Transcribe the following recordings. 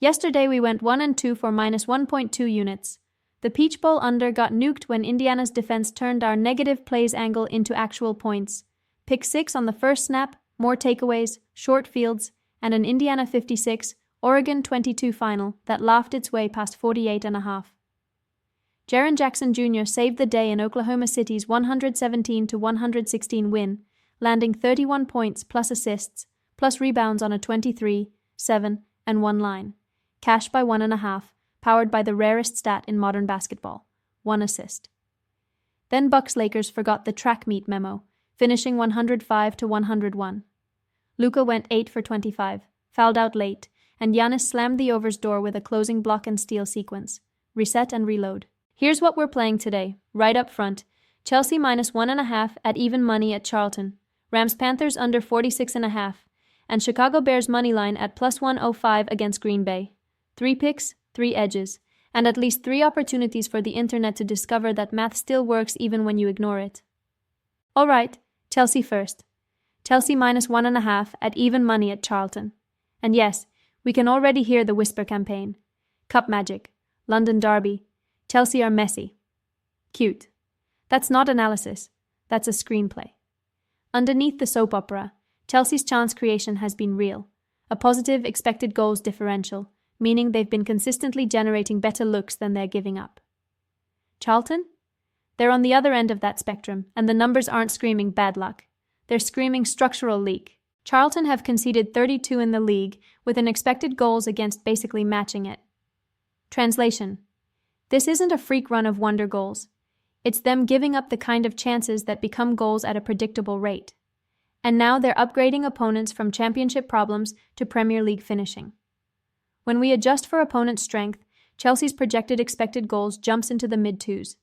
Yesterday we went 1-2 for minus 1.2 units. The Peach Bowl under got nuked when Indiana's defense turned our negative plays angle into actual points. Pick 6 on the first snap, more takeaways, short fields, and an Indiana 56, Oregon 22 final that laughed its way past 48.5. Jaren Jackson Jr. saved the day in Oklahoma City's 117-116 win, landing 31 points plus assists, plus rebounds on a 23, 7, and 1 line. Cash by 1.5, powered by the rarest stat in modern basketball, 1 assist. Then Bucks Lakers forgot the track meet memo, finishing 105-101. Luka went 8 for 25, fouled out late, and Giannis slammed the over's door with a closing block and steal sequence. Reset and reload. Here's what we're playing today, right up front. Chelsea minus 1.5 at even money at Charlton. Rams-Panthers under 46.5. And Chicago Bears moneyline at plus 105 against Green Bay. 3 picks, 3 edges, and at least 3 opportunities for the internet to discover that math still works even when you ignore it. Alright, Chelsea first. Chelsea minus 1.5 at even money at Charlton. And yes, we can already hear the whisper campaign. Cup magic, London derby, Chelsea are messy. Cute. That's not analysis, that's a screenplay. Underneath the soap opera, Chelsea's chance creation has been real. A positive expected goals differential, meaning they've been consistently generating better looks than they're giving up. Charlton? They're on the other end of that spectrum, and the numbers aren't screaming bad luck. They're screaming structural leak. Charlton have conceded 32 in the league, with an expected goals against basically matching it. Translation. This isn't a freak run of wonder goals. It's them giving up the kind of chances that become goals at a predictable rate. And now they're upgrading opponents from championship problems to Premier League finishing. When we adjust for opponent strength, Chelsea's projected expected goals jumps into the mid-2s.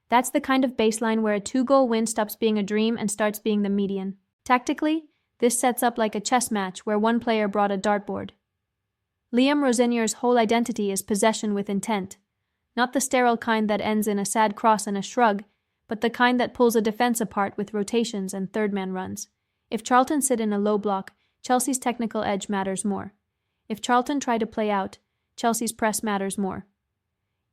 That's the kind of baseline where a 2-goal win stops being a dream and starts being the median. Tactically, this sets up like a chess match where one player brought a dartboard. Liam Rosenier's whole identity is possession with intent. Not the sterile kind that ends in a sad cross and a shrug, but the kind that pulls a defense apart with rotations and third-man runs. If Charlton sit in a low block, Chelsea's technical edge matters more. If Charlton try to play out, Chelsea's press matters more.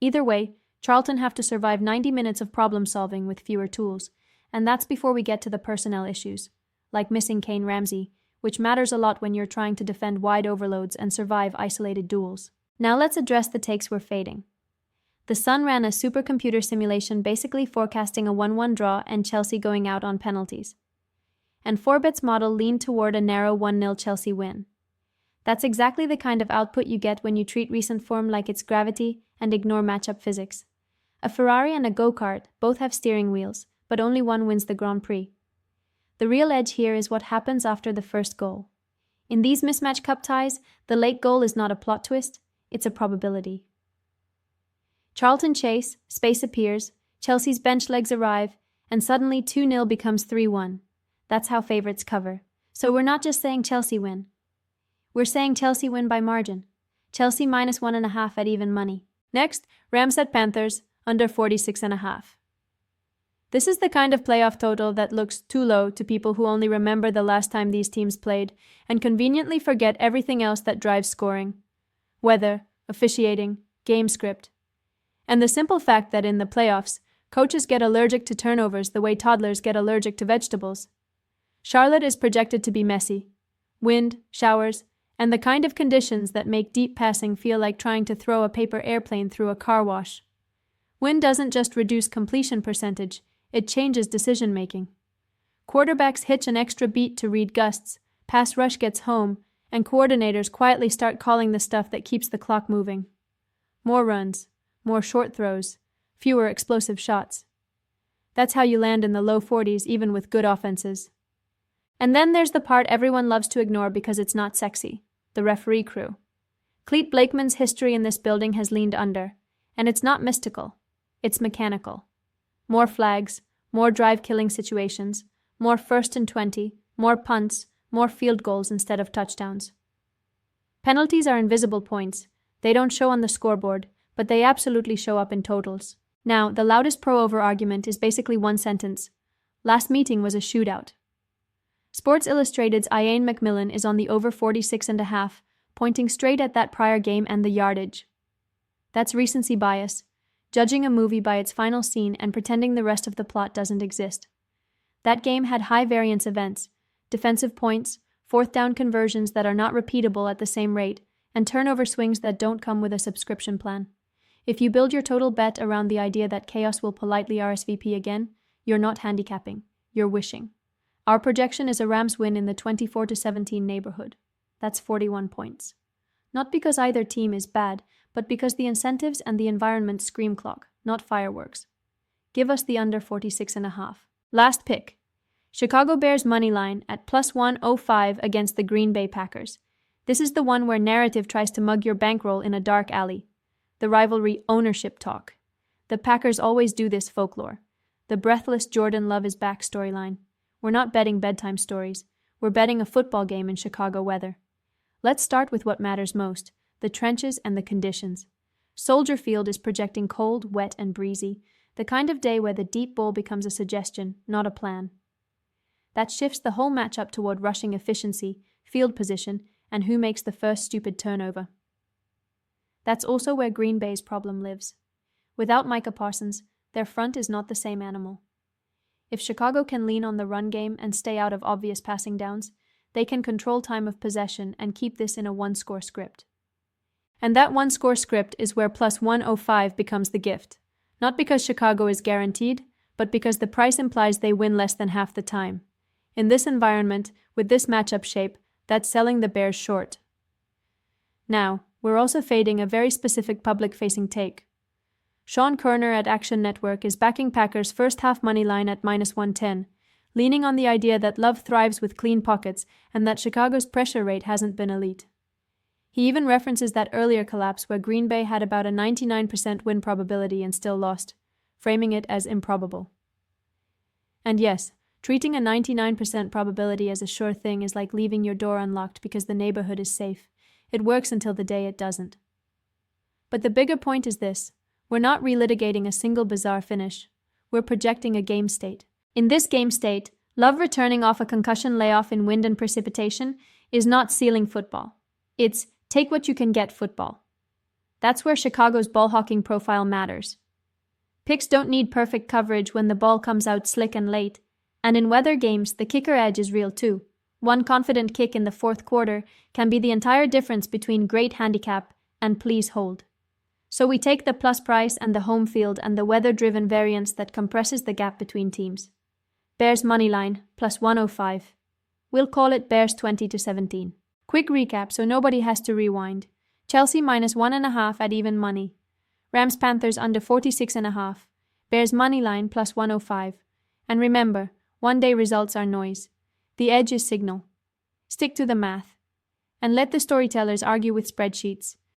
Either way, Charlton have to survive 90 minutes of problem-solving with fewer tools, and that's before we get to the personnel issues, like missing Kane Ramsey, which matters a lot when you're trying to defend wide overloads and survive isolated duels. Now let's address the takes we're fading. The Sun ran a supercomputer simulation basically forecasting a 1-1 draw and Chelsea going out on penalties. And Forbet's model leaned toward a narrow 1-0 Chelsea win. That's exactly the kind of output you get when you treat recent form like it's gravity and ignore matchup physics. A Ferrari and a go-kart both have steering wheels, but only one wins the Grand Prix. The real edge here is what happens after the first goal. In these mismatch cup ties, the late goal is not a plot twist, it's a probability. Charlton chase, space appears, Chelsea's bench legs arrive, and suddenly 2-0 becomes 3-1. That's how favorites cover. So we're not just saying Chelsea win. We're saying Chelsea win by margin. Chelsea minus 1.5 at even money. Next, Rams at Panthers, under 46.5. This is the kind of playoff total that looks too low to people who only remember the last time these teams played and conveniently forget everything else that drives scoring. Weather, officiating, game script. And the simple fact that in the playoffs, coaches get allergic to turnovers the way toddlers get allergic to vegetables. Charlotte is projected to be messy. Wind, showers, and the kind of conditions that make deep passing feel like trying to throw a paper airplane through a car wash. Wind doesn't just reduce completion percentage, it changes decision-making. Quarterbacks hitch an extra beat to read gusts, pass rush gets home, and coordinators quietly start calling the stuff that keeps the clock moving. More runs, more short throws, fewer explosive shots. That's how you land in the low 40s even with good offenses. And then there's the part everyone loves to ignore because it's not sexy, the referee crew. Clete Blakeman's history in this building has leaned under, and it's not mystical, it's mechanical. More flags, more drive-killing situations, more 1st and 20, more punts, more field goals instead of touchdowns. Penalties are invisible points. They don't show on the scoreboard, but they absolutely show up in totals. Now, the loudest pro-over argument is basically one sentence. Last meeting was a shootout. Sports Illustrated's Ian McMillan is on the over 46.5, pointing straight at that prior game and the yardage. That's recency bias, judging a movie by its final scene and pretending the rest of the plot doesn't exist. That game had high variance events, defensive points, fourth down conversions that are not repeatable at the same rate, and turnover swings that don't come with a subscription plan. If you build your total bet around the idea that chaos will politely RSVP again, you're not handicapping, you're wishing. Our projection is a Rams win in the 24-17 neighborhood. That's 41 points. Not because either team is bad, but because the incentives and the environment scream clock, not fireworks. Give us the under 46.5. Last pick. Chicago Bears moneyline at plus 105 against the Green Bay Packers. This is the one where narrative tries to mug your bankroll in a dark alley. The rivalry ownership talk. The Packers always do this folklore. The breathless Jordan Love is back storyline. We're not betting bedtime stories. We're betting a football game in Chicago weather. Let's start with what matters most, the trenches and the conditions. Soldier Field is projecting cold, wet, and breezy, the kind of day where the deep ball becomes a suggestion, not a plan. That shifts the whole matchup toward rushing efficiency, field position, and who makes the first stupid turnover. That's also where Green Bay's problem lives. Without Micah Parsons, their front is not the same animal. If Chicago can lean on the run game and stay out of obvious passing downs, they can control time of possession and keep this in a one-score script. And that one-score script is where plus 105 becomes the gift. Not because Chicago is guaranteed, but because the price implies they win less than half the time. In this environment, with this matchup shape, that's selling the Bears short. Now, we're also fading a very specific public-facing take. Sean Kerner at Action Network is backing Packers' first-half money line at minus 110, leaning on the idea that Love thrives with clean pockets and that Chicago's pressure rate hasn't been elite. He even references that earlier collapse where Green Bay had about a 99% win probability and still lost, framing it as improbable. And yes, treating a 99% probability as a sure thing is like leaving your door unlocked because the neighborhood is safe. It works until the day it doesn't. But the bigger point is this. We're not relitigating a single bizarre finish. We're projecting a game state. In this game state, Love returning off a concussion layoff in wind and precipitation is not ceiling football. It's take what you can get football. That's where Chicago's ball hawking profile matters. Picks don't need perfect coverage when the ball comes out slick and late, and in weather games, the kicker edge is real too. One confident kick in the fourth quarter can be the entire difference between great handicap and please hold. So we take the plus price and the home field and the weather-driven variance that compresses the gap between teams. Bears moneyline, plus 105. We'll call it Bears 20-17. Quick recap so nobody has to rewind. Chelsea minus 1.5 at even money. Rams-Panthers under 46.5. Bears moneyline plus 105. And remember, one-day results are noise. The edge is signal. Stick to the math. And let the storytellers argue with spreadsheets.